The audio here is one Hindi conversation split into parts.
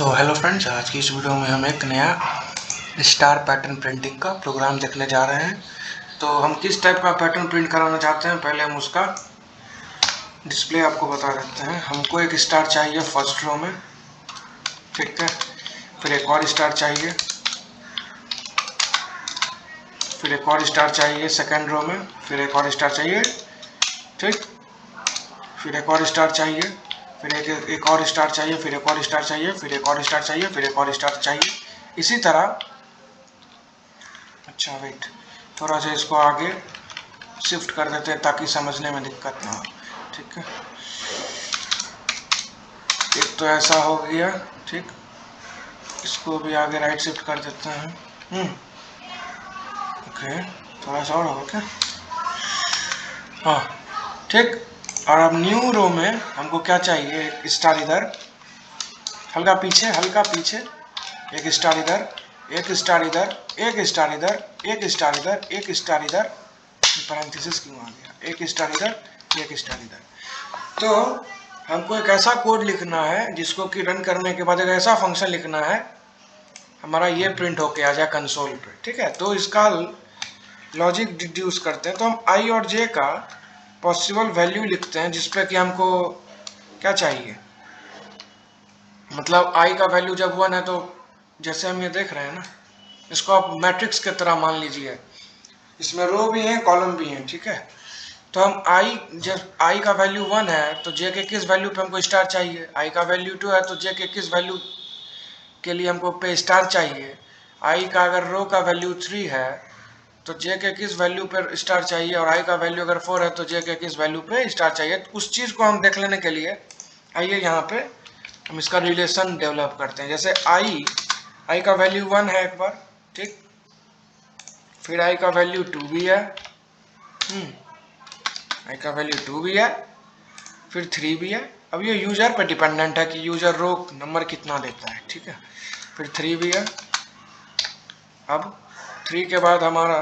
हेलो फ्रेंड्स, आज की इस वीडियो में हम एक नया स्टार पैटर्न प्रिंटिंग का प्रोग्राम देखने जा रहे हैं। तो हम किस टाइप का पैटर्न प्रिंट कराना चाहते हैं, पहले हम उसका डिस्प्ले आपको बता देते हैं। हमको एक स्टार चाहिए फर्स्ट रो में, ठीक है। फिर एक और स्टार चाहिए, फिर एक और स्टार चाहिए सेकेंड रो में, फिर एक और स्टार चाहिए, ठीक। फिर एक और स्टार चाहिए, फिर एक और स्टार चाहिए, फिर एक और स्टार चाहिए, फिर एक और स्टार चाहिए, फिर एक और स्टार चाहिए, इसी तरह। अच्छा वेट, थोड़ा सा इसको आगे शिफ्ट कर देते हैं ताकि समझने में दिक्कत ना हो, ठीक है। एक तो ऐसा हो गया, ठीक। इसको भी आगे राइट शिफ्ट कर देते हैं। ओके, थोड़ा सा और होगा क्या? हाँ, ठीक। और अब न्यू रो में हमको क्या चाहिए, एक स्टार इधर, हल्का पीछे, हल्का पीछे, एक स्टार इधर, एक स्टार इधर, एक स्टार इधर, एक स्टार इधर, एक स्टार इधर, पैरेंथेसिस क्यों आ गया, एक स्टार इधर, एक स्टार इधर। तो हमको एक ऐसा कोड लिखना है जिसको कि रन करने के बाद एक ऐसा फंक्शन लिखना है हमारा ये प्रिंट होके आ जाए कंसोल पे, ठीक है। तो इसका लॉजिक डिड्यूस करते हैं। तो हम आई और जे का पॉसिबल वैल्यू लिखते हैं जिसपे कि हमको क्या चाहिए, मतलब आई का वैल्यू जब 1 है तो जैसे हम ये देख रहे हैं ना, इसको आप मैट्रिक्स की तरह मान लीजिए, इसमें रो भी हैं कॉलम भी हैं, ठीक है। तो हम आई, जब आई का वैल्यू 1 है तो जे के किस वैल्यू पे हमको स्टार चाहिए, आई का वैल्यू 2 है तो जे के किस वैल्यू के लिए हमको पे स्टार चाहिए, आई का अगर रो का वैल्यू 3 है तो जे के किस वैल्यू पर स्टार चाहिए, और आई का वैल्यू अगर 4 है तो जे के किस वैल्यू पे स्टार चाहिए। तो उस चीज़ को हम देख लेने के लिए आइए यहाँ पे हम इसका रिलेशन डेवलप करते हैं। जैसे आई का वैल्यू 1 है एक बार, ठीक। फिर आई का वैल्यू 2 भी है, आई का वैल्यू 2 भी है, फिर 3 भी है। अब ये यूजर पर डिपेंडेंट है कि यूजर रो नंबर कितना देता है, ठीक है। फिर 3 भी है। अब 3 के बाद हमारा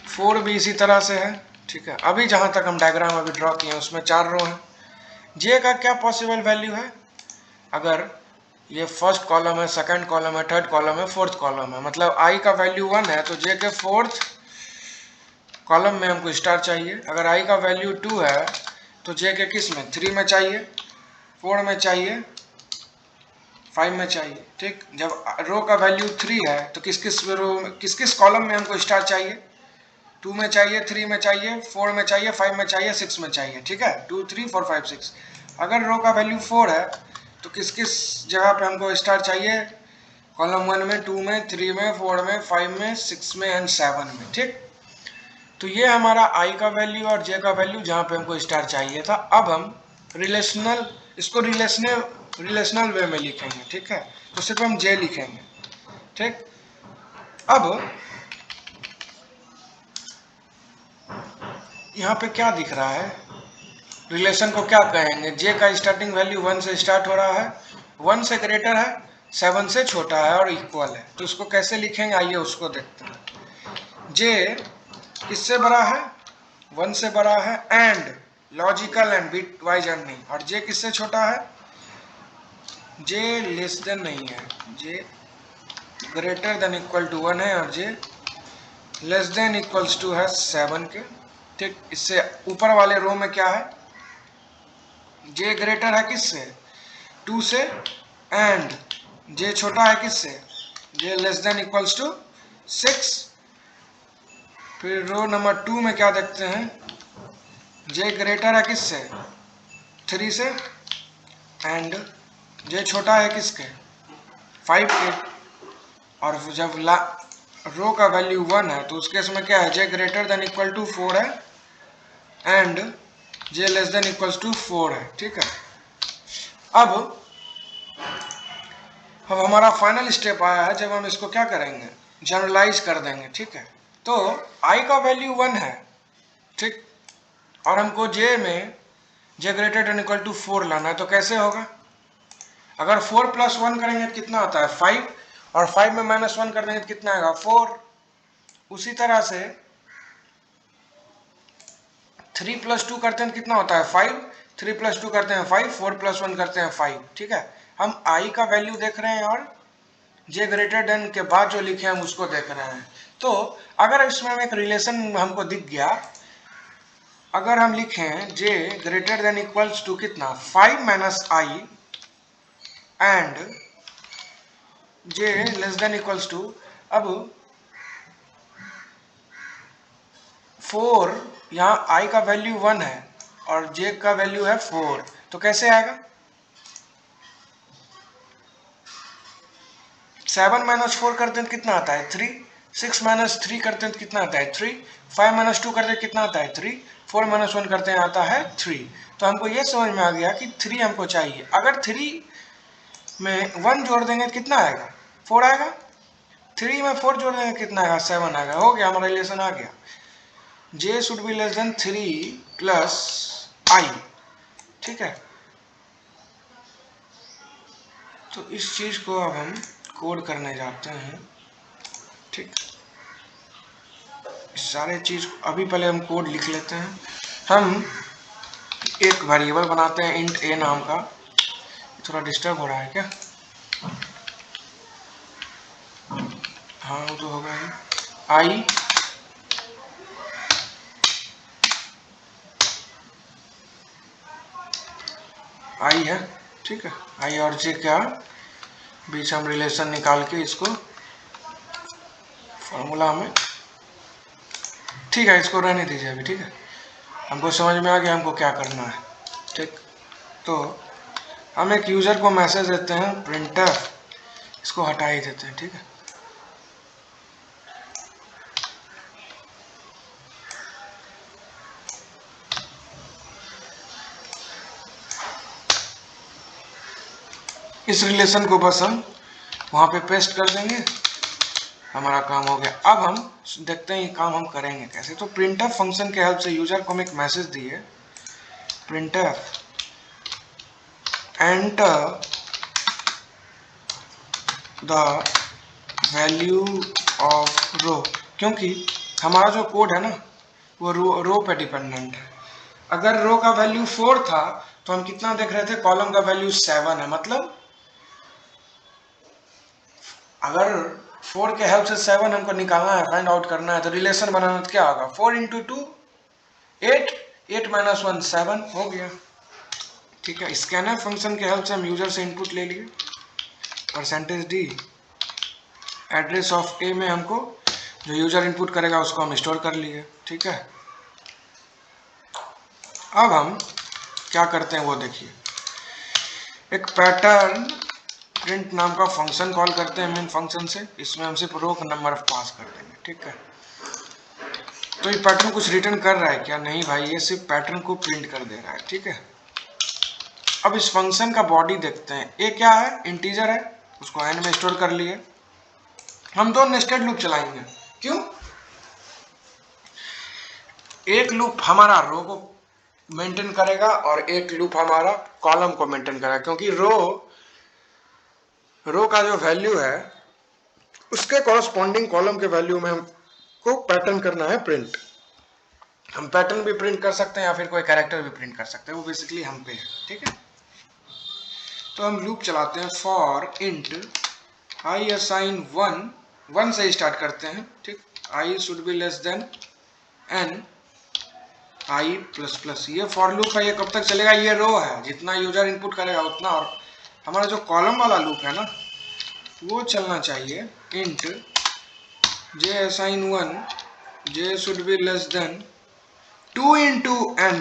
4 भी इसी तरह से है, ठीक है। अभी जहां तक हम डायग्राम अभी ड्रॉ किए हैं उसमें 4 रो है। जे का क्या पॉसिबल वैल्यू है, अगर ये फर्स्ट कॉलम है, सेकंड कॉलम है, थर्ड कॉलम है, फोर्थ कॉलम है, मतलब आई का वैल्यू 1 है तो जे के फोर्थ कॉलम में हमको स्टार चाहिए। अगर आई का वैल्यू 2 है तो जे के किस में, 3 में चाहिए, 4 में चाहिए, 5 में चाहिए, ठीक। जब रो का वैल्यू 3 है तो किस किस रो, किस किस कॉलम में हमको स्टार चाहिए, 2 में चाहिए, 3 में चाहिए, 4 में चाहिए, 5 में चाहिए, 6 में चाहिए, ठीक है। 2 3 4 5 6। अगर रो का वैल्यू 4 है तो किस किस जगह पे हमको स्टार चाहिए, कॉलम 1 में, 2 में, 3 में, 4 में, 5 में, 6 में एंड 7 में, ठीक। तो ये हमारा आई का वैल्यू और जे का वैल्यू जहाँ पे हमको स्टार चाहिए था। अब हम रिलेशनल, इसको रिलेशनल वे में लिखेंगे, ठीक है। तो सिर्फ हम जे लिखेंगे, ठीक। अब यहाँ पे क्या दिख रहा है, रिलेशन को क्या कहेंगे, जे का स्टार्टिंग वैल्यू 1 से स्टार्ट हो रहा है, 1 से ग्रेटर है, 7 से छोटा है और इक्वल है। तो इसको कैसे लिखेंगे, आइए उसको देखते हैं। जे किससे बड़ा है, 1 से बड़ा है, and logical and bit wise and नहीं। और जे किससे छोटा है, जे लेस देन नहीं है, J greater than equal to 1 है, और जे लेस देन इक्वल्स टू है 7 के, ठीक। इससे ऊपर वाले रो में क्या है, जे ग्रेटर है किससे, 2 से, एंड जे छोटा है किससे, जे लेस देन इक्वल्स टू 6। फिर रो नंबर 2 में क्या देखते हैं, जे ग्रेटर है किससे, 3 से, एंड जे छोटा है किसके, 5 के। और जब रो का वैल्यू 1 है तो उस केस में क्या है, J greater than equal to 4 है, and J less than equals to 4 है, ठीक है। अब हमारा फाइनल स्टेप आया है जब हम इसको क्या करेंगे, जनरलाइज कर देंगे, ठीक है। तो आई का वैल्यू 1 है, ठीक। और हमको जे में जे ग्रेटर देन इक्वल टू 4 लाना है, तो कैसे होगा, अगर 4 प्लस 1 करेंगे तो कितना आता है 5, और 5 में माइनस 1 कर देंगे तो कितना आएगा 4। उसी तरह से 3 प्लस 2 करते हैं तो कितना होता है 5, 3 प्लस 2 करते हैं 5, 4 प्लस 1 करते हैं 5, ठीक है। हम आई का वैल्यू देख रहे हैं और जे ग्रेटर देन के बाद जो लिखे हम उसको देख रहे हैं। तो अगर इसमें एक रिलेशन हमको दिख गया, अगर हम लिखें J greater than equals to कितना 5 minus I and J less than equals to, अब 4, यहाँ आई का वैल्यू 1 है और जे का वैल्यू है 4, तो कैसे आएगा? 7 माइनस 4 करते हैं तो कितना आता है 3, 6 माइनस 3 करते हैं तो कितना आता है 3, 5 माइनस 2 करते हैं कितना आता है 3, 4 माइनस 1 करते हैं आता है 3। तो हमको ये समझ में आ गया कि 3 हमको चाहिए। अगर 3 में 1 जोड़ देंगे तो कितना आएगा 4 आएगा, 3 में 4 जोड़ देंगे कितना आएगा 7 आएगा। हो गया, हमारा रिलेशन आ गया। J should be less than 3 plus I, ठीक है। तो इस चीज को अब हम कोड करने जाते हैं, ठीक। इस सारे चीज को अभी पहले हम कोड लिख लेते हैं। हम एक वेरिएबल बनाते हैं इंट ए नाम का। थोड़ा डिस्टर्ब हो रहा है क्या? हाँ वो तो होगा ही। आई है, ठीक है। आई और जे का बीच हम रिलेशन निकाल के इसको फॉर्मूला में, ठीक है, इसको रहने दीजिए अभी, ठीक है। हमको समझ में आ गया हमको क्या करना है, ठीक। तो हम एक यूजर को मैसेज देते हैं प्रिंटर, इसको हटा ही देते हैं, ठीक है। इस रिलेशन को बस हम वहां पे पेस्ट कर देंगे, हमारा काम हो गया। अब हम देखते हैं ये काम हम करेंगे कैसे। तो प्रिंटफ फंक्शन के हेल्प से यूजर को हम एक मैसेज दिए, printf enter the value of row, क्योंकि हमारा जो कोड है ना वो रो पे डिपेंडेंट है। अगर रो का वैल्यू 4 था तो हम कितना देख रहे थे, कॉलम का वैल्यू 7 है। मतलब अगर 4 के हेल्प से 7 हमको निकालना है, फाइंड आउट करना है, तो रिलेशन बनाना तो क्या होगा 4 इंटू 2 8, 8 माइनस 1 7, हो गया, ठीक है। स्कैनर फंक्शन के हेल्प से हम यूजर से इनपुट ले लिए, %d एड्रेस ऑफ ए में हमको जो यूजर इनपुट करेगा उसको हम स्टोर कर लिए, ठीक है। अब हम क्या करते हैं वो देखिए, एक पैटर्न प्रिंट नाम का फंक्शन कॉल करते हैं मेन फंक्शन से। इसमें हम सिर्फ रो का नंबर पास कर देंगे, ठीक है। तो ये पैटर्न कुछ रिटर्न कर रहा है क्या? नहीं भाई, ये सिर्फ पैटर्न को प्रिंट कर दे रहा है, ठीक है। अब इस फंक्शन का बॉडी देखते हैं, ये क्या है, इंटीजर है, उसको एन में स्टोर कर लिए। हम दो नेस्टेड लूप चलाएंगे, क्यों? एक लूप हमारा रो को मेंटेन करेगा और एक लूप हमारा कॉलम को मेंटेन करेगा, क्योंकि रो का जो वैल्यू है उसके कॉरस्पॉन्डिंग कॉलम के वैल्यू में हमको पैटर्न करना है प्रिंट। हम पैटर्न भी प्रिंट कर सकते हैं या फिर कोई कैरेक्टर भी प्रिंट कर सकते हैं, वो बेसिकली हम पे है, ठीक है। तो हम लूप चलाते हैं फॉर इंट आई असाइन 1 से स्टार्ट करते हैं, ठीक। I should be less than N I plus plus, ये फॉर लूप है, ये कब तक चलेगा, ये रो है, जितना यूजर इनपुट करेगा उतना। और हमारा जो कॉलम वाला लूप है ना वो चलना चाहिए int J assign 1 J should be less than 2 into N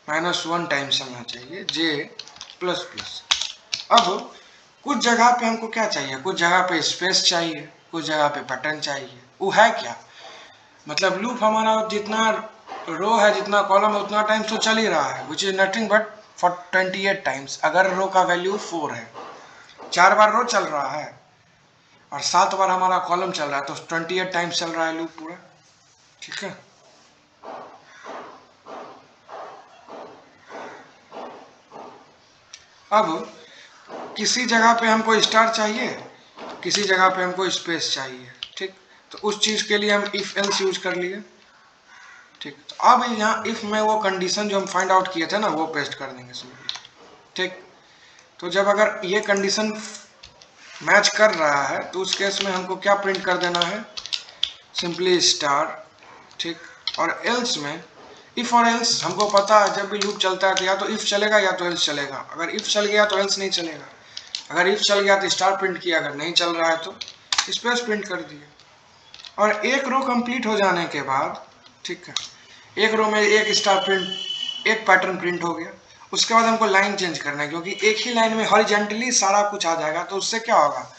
minus 1 times चलना चाहिए जे प्लस प्लस। अब कुछ जगह पे हमको क्या चाहिए, कुछ जगह पे स्पेस चाहिए, कुछ जगह पे पैटर्न चाहिए। वो है क्या, मतलब लूप हमारा जितना रो है जितना कॉलम है उतना टाइम्स तो चल ही रहा है, which is nothing but for 28 times. अगर रो का वैल्यू 4 है, 4 बार रो चल रहा है और 7 बार हमारा कॉलम चल रहा है, तो 28 टाइम्स चल रहा है लूप पूरा, ठीक है। अब किसी जगह पे हमको स्टार चाहिए, किसी जगह पे हमको स्पेस चाहिए, ठीक। तो उस चीज के लिए हम इफ एल्स यूज कर लिए, ठीक। तो अब यहाँ इफ में वो कंडीशन जो हम फाइंड आउट किए थे ना वो पेस्ट कर देंगे सिंपली, ठीक। तो जब अगर ये कंडीशन मैच कर रहा है तो उस केस में हमको क्या प्रिंट कर देना है, सिंपली स्टार, ठीक। और एल्स में इफ और एल्स हमको पता है जब भी लूप चलता है तो या तो इफ चलेगा या तो एल्स चलेगा। अगर इफ चल गया तो एल्स नहीं चलेगा, अगर इफ चल गया तो स्टार प्रिंट किया, अगर नहीं चल रहा है तो स्पेस प्रिंट कर दिया। और एक रो कंप्लीट हो जाने के बाद, ठीक है, एक रो में एक स्टार प्रिंट, एक पैटर्न प्रिंट हो गया। उसके बाद हमको लाइन चेंज करना है, क्योंकि एक ही लाइन में हॉरिजेंटली सारा कुछ आ जाएगा, तो उससे क्या होगा,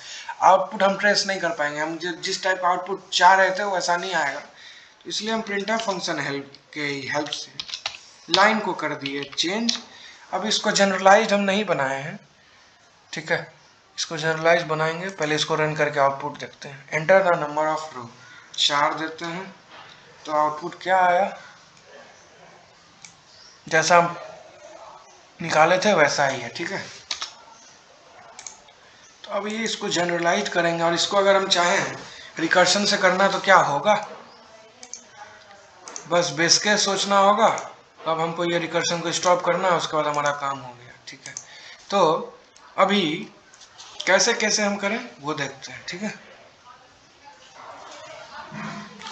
आउटपुट हम ट्रेस नहीं कर पाएंगे। हम जिस टाइप का आउटपुट चाह रहे थे वैसा नहीं आएगा। तो इसलिए हम प्रिंटफ फंक्शन के हेल्प से लाइन को कर दिए चेंज। अब इसको जनरलाइज हम नहीं बनाए हैं, ठीक है, इसको जनरलाइज बनाएंगे। पहले इसको रन करके आउटपुट देखते हैं। Enter the number of row, 4 देते हैं तो आउटपुट क्या आया, जैसा हम निकाले थे वैसा ही है, ठीक है। तो अब ये इसको जनरलाइज करेंगे, और इसको अगर हम चाहें रिकर्शन से करना तो क्या होगा, बस बेस केस सोचना होगा। अब हमको ये रिकर्शन को स्टॉप करना है, उसके बाद हमारा काम हो गया, ठीक है। तो अभी कैसे कैसे हम करें वो देखते हैं, ठीक है।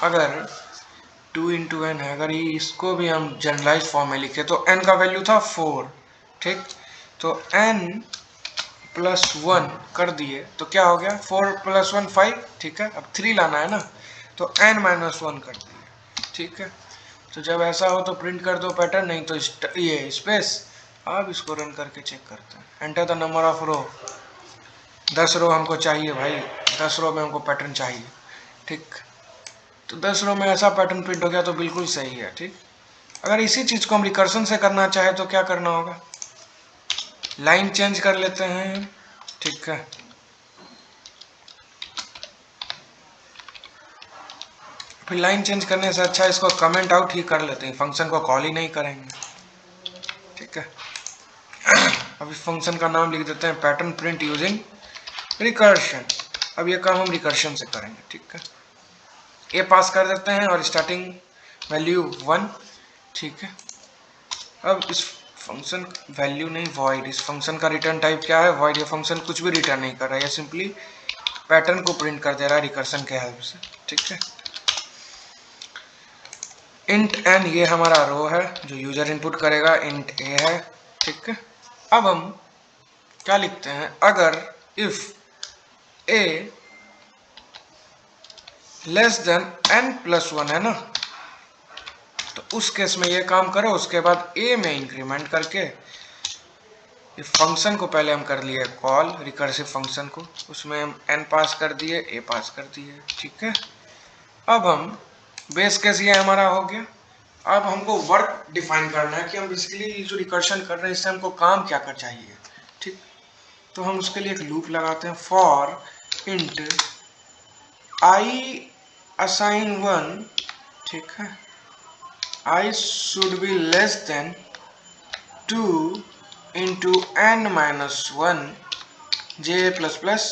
अगर 2 इंटू एन है, अगर इसको भी हम जनरलाइज फॉर्म में लिखे तो n का वैल्यू था 4, ठीक। तो n प्लस 1 कर दिए तो क्या हो गया, 4 प्लस 1 5, ठीक है। अब 3 लाना है ना, तो n माइनस 1 कर दिए, ठीक है। तो जब ऐसा हो तो प्रिंट कर दो पैटर्न, नहीं तो ये स्पेस। अब इसको रन करके चेक करते हैं। एंटर द नंबर ऑफ रो, 10 रो हमको चाहिए भाई, 10 रो में हमको पैटर्न चाहिए, ठीक। तो 10 रो में ऐसा पैटर्न प्रिंट हो गया तो बिल्कुल सही है, ठीक। अगर इसी चीज को हम रिकर्शन से करना चाहे तो क्या करना होगा, लाइन चेंज कर लेते हैं, ठीक है। फिर लाइन चेंज करने से अच्छा इसको कमेंट आउट ही कर लेते हैं, फंक्शन को कॉल ही नहीं करेंगे, ठीक है। अब इस फंक्शन का नाम लिख देते हैं पैटर्न प्रिंट यूजिंग रिकर्शन। अब ये काम हम रिकर्शन से करेंगे, ठीक है। ए पास कर देते हैं और स्टार्टिंग वैल्यू 1, ठीक है। अब इस फंक्शन वैल्यू नहीं, वॉइड, इस फंक्शन का रिटर्न टाइप क्या है, वॉइड। ये फंक्शन कुछ भी रिटर्न नहीं कर रहा है, ये सिंपली पैटर्न को प्रिंट कर दे रहा है रिकर्शन के हेल्प से, ठीक है। इंट n ये हमारा रो है जो यूजर इनपुट करेगा, इंट a है, ठीक है। अब हम क्या लिखते हैं, अगर if a less than n plus 1 है ना, तो उस केस में ये काम करो। उसके बाद a में इंक्रीमेंट करके इस फंक्शन को पहले हम कर लिए कॉल, रिकर्सिव फंक्शन को, उसमें हम n पास कर दिए, a पास कर दिए, ठीक है। अब हम बेस केस ये हमारा हो गया। अब हमको वर्क डिफाइन करना है कि हम बेसिकली जो रिकर्शन कर रहे हैं इससे हमको काम क्या कर चाहिए, ठीक। तो हम उसके लिए एक लूप लगाते हैं, फॉर इंट आई असाइन 1, ठीक है, I should be less than 2 into N minus 1 J plus plus.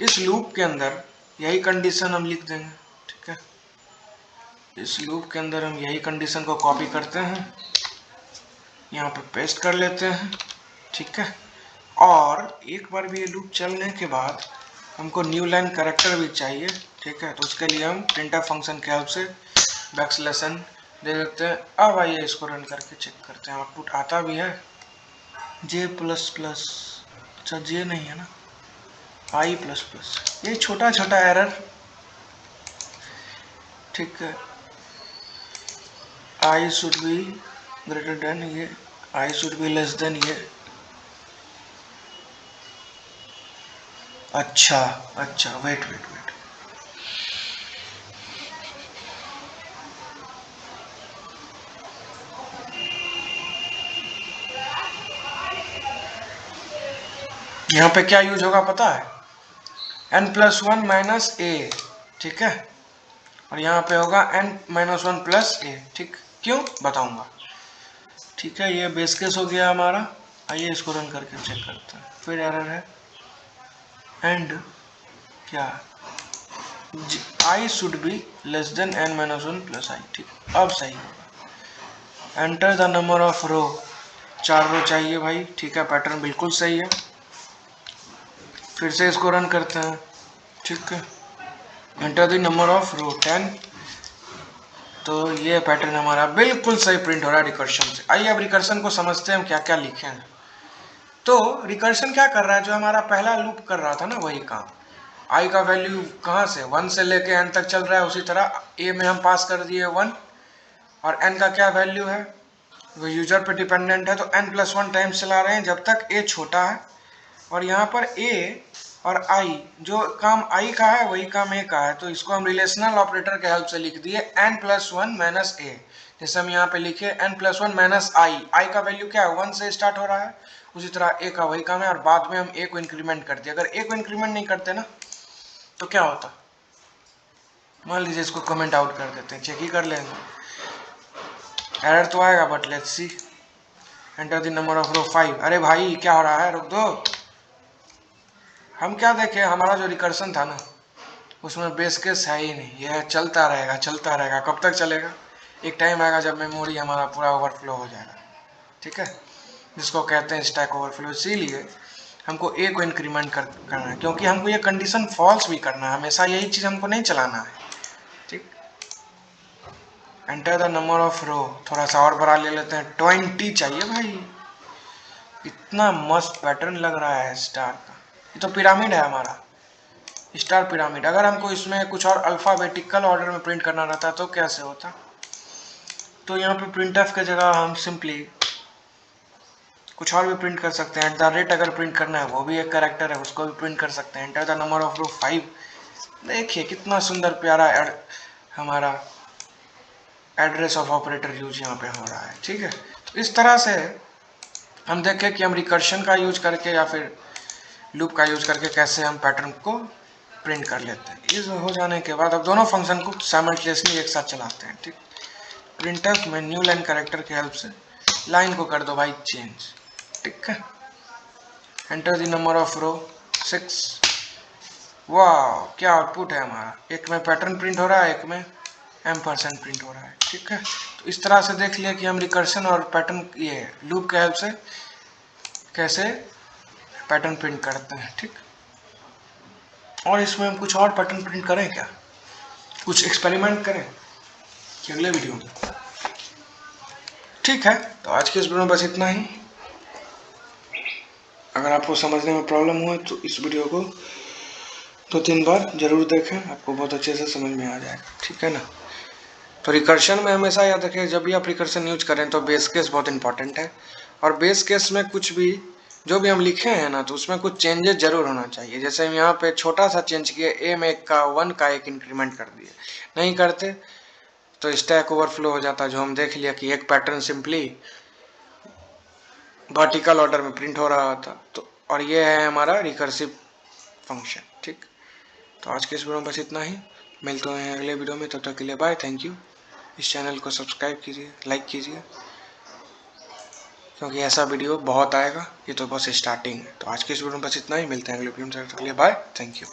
इस लूप के अंदर यही कंडीशन हम लिख देंगे, ठीक है। इस लूप के अंदर हम यही कंडीशन को कॉपी करते हैं, यहाँ पे पेस्ट कर लेते हैं, ठीक है। और एक बार भी ये लूप चलने के बाद हमको न्यू लाइन कैरेक्टर भी चाहिए, ठीक है। तो उसके लिए हम प्रिंटफ फंक्शन के हेल्प से बैकस्लैशन दे देते हैं। अब आइए इसको रन करके चेक करते हैं, आउटपुट आता भी है जे प्लस प्लस, अच्छा जे नहीं है ना, आई प्लस प्लस, ये छोटा छोटा एरर, ठीक है। I should be greater than, ये I should be less than, ये अच्छा अच्छा, वेट वेट वेट, यहाँ पे क्या यूज होगा पता है, n प्लस 1 माइनस ए, ठीक है। और यहाँ पे होगा n माइनस 1 प्लस ए, ठीक। क्यों बताऊंगा, ठीक है। ये बेस केस हो गया हमारा। आइए इसको रन करके चेक करते हैं। फिर एरर है, एंड क्या, I should be less than n minus 1 plus I, ठीक। अब सही होगा। Enter the number of row, 4 row चाहिए भाई, ठीक है, पैटर्न बिल्कुल सही है। फिर से इसको रन करते हैं, ठीक है। एंटर द नंबर ऑफ रो 10। तो ये पैटर्न हमारा बिल्कुल सही प्रिंट हो रहा है रिकर्शन से। आइए अब रिकर्शन को समझते हैं हम क्या क्या लिखे हैं। तो रिकर्शन क्या कर रहा है, जो हमारा पहला लूप कर रहा था ना वही काम। आई का वैल्यू कहाँ से 1 से लेके एन तक चल रहा है, उसी तरह ए में हम पास कर दिए 1, और एन का क्या वैल्यू है, वो यूजर पे डिपेंडेंट है, तो n+1 टाइम्स चला रहे हैं जब तक ए छोटा है। और यहाँ पर ए और आई, जो काम आई का है वही काम ए का है, तो इसको हम रिलेशनल ऑपरेटर के हेल्प से लिख दिए n+1 माइनस ए। जैसे हम यहाँ पे लिखे n+1 माइनस आई, आई का वैल्यू क्या है 1 से स्टार्ट हो रहा है, उसी तरह ए का वही काम है, और बाद में हम ए को इंक्रीमेंट करते। अगर ए को इंक्रीमेंट नहीं करते ना तो क्या होता, मान लीजिए इसको कमेंट आउट कर देते हैं, चेक ही कर लेंगे, एरर तो आएगा, but let's see. Enter the number of row 5। अरे भाई क्या हो रहा है, रुक दो। हम क्या देखे, हमारा जो रिकर्शन था ना उसमें बेस केस है ही नहीं, यह चलता रहेगा चलता रहेगा। कब तक चलेगा, एक टाइम आएगा जब मेमोरी हमारा पूरा ओवरफ्लो हो जाएगा, ठीक है, जिसको कहते हैं स्टैक ओवरफ्लो। इसीलिए हमको ए को इंक्रीमेंट करना है, क्योंकि हमको ये कंडीशन फॉल्स भी करना है, हमेशा यही चीज़ हमको नहीं चलाना है, ठीक। एंटर द नंबर ऑफ रो, थोड़ा सा और बड़ा ले लेते हैं, 20 चाहिए भाई। इतना मस्त पैटर्न लग रहा है स्टार का, ये तो पिरामिड है हमारा, स्टार पिरामिड। अगर हमको इसमें कुछ और अल्फ़ाबेटिकल ऑर्डर में प्रिंट करना रहता तो कैसे होता, तो यहाँ पे प्रिंटफ के जगह हम सिंपली कुछ और भी प्रिंट कर सकते हैं। @ अगर प्रिंट करना है वो भी एक कैरेक्टर है, उसको भी प्रिंट कर सकते हैं। Enter the number of row 5। देखिए कितना सुंदर प्यारा हमारा एड्रेस ऑफ ऑपरेटर यूज यहाँ पे हो रहा है, ठीक है। तो इस तरह से हम देखें कि हम रिकर्शन का यूज करके या फिर लूप का यूज करके कैसे हम पैटर्न को प्रिंट कर लेते हैं। इस हो जाने के बाद अब दोनों फंक्शन को साइमल्टेनियसली एक साथ चलाते हैं, ठीक। प्रिंटफ में न्यू लाइन कैरेक्टर की हेल्प से लाइन को कर दो भाई चेंज, ठीक है। एंटर द नंबर ऑफ रो 6। वाह क्या आउटपुट है हमारा, एक में पैटर्न प्रिंट हो रहा है, एक में एम्परसेंड प्रिंट हो रहा है, ठीक है। तो इस तरह से देख लिया कि हम रिकर्शन और पैटर्न ये लूप के हेल्प से कैसे पैटर्न प्रिंट करते हैं, ठीक। और इसमें हम कुछ और पैटर्न प्रिंट करें क्या, कुछ एक्सपेरिमेंट करें कि अगले वीडियो में, ठीक है। तो आज के इस वीडियो में बस इतना ही। अगर आपको समझने में प्रॉब्लम हुआ तो इस वीडियो को 2-3 बार जरूर देखें, आपको बहुत अच्छे से समझ में आ जाएगा, ठीक है ना। तो रिकर्शन में हमेशा याद रखें, जब भी आप रिकर्शन यूज करें तो बेस केस बहुत इंपॉर्टेंट है, और बेस केस में कुछ भी जो भी हम लिखे हैं ना तो उसमें कुछ चेंजेस जरूर होना चाहिए। जैसे हम यहाँ पे छोटा सा चेंज किए, ए में 1 का 1 इंक्रीमेंट कर दिए, नहीं करते तो स्टैक ओवरफ्लो हो जाता, जो हम देख लिया कि एक पैटर्न सिंपली वर्टिकल ऑर्डर में प्रिंट हो रहा था। तो और ये है हमारा रिकर्सिव फंक्शन, ठीक। तो आज के इस वीडियो में बस इतना ही, मिलते हैं अगले वीडियो में, तब तक के लिए बाय, थैंक यू। इस चैनल को सब्सक्राइब कीजिए, लाइक कीजिए, क्योंकि ऐसा वीडियो बहुत आएगा, ये तो बस स्टार्टिंग है। तो आज के इस वीडियो में बस इतना ही, मिलते हैं अगले वीडियो में, तब तक के लिए बाय, थैंक यू।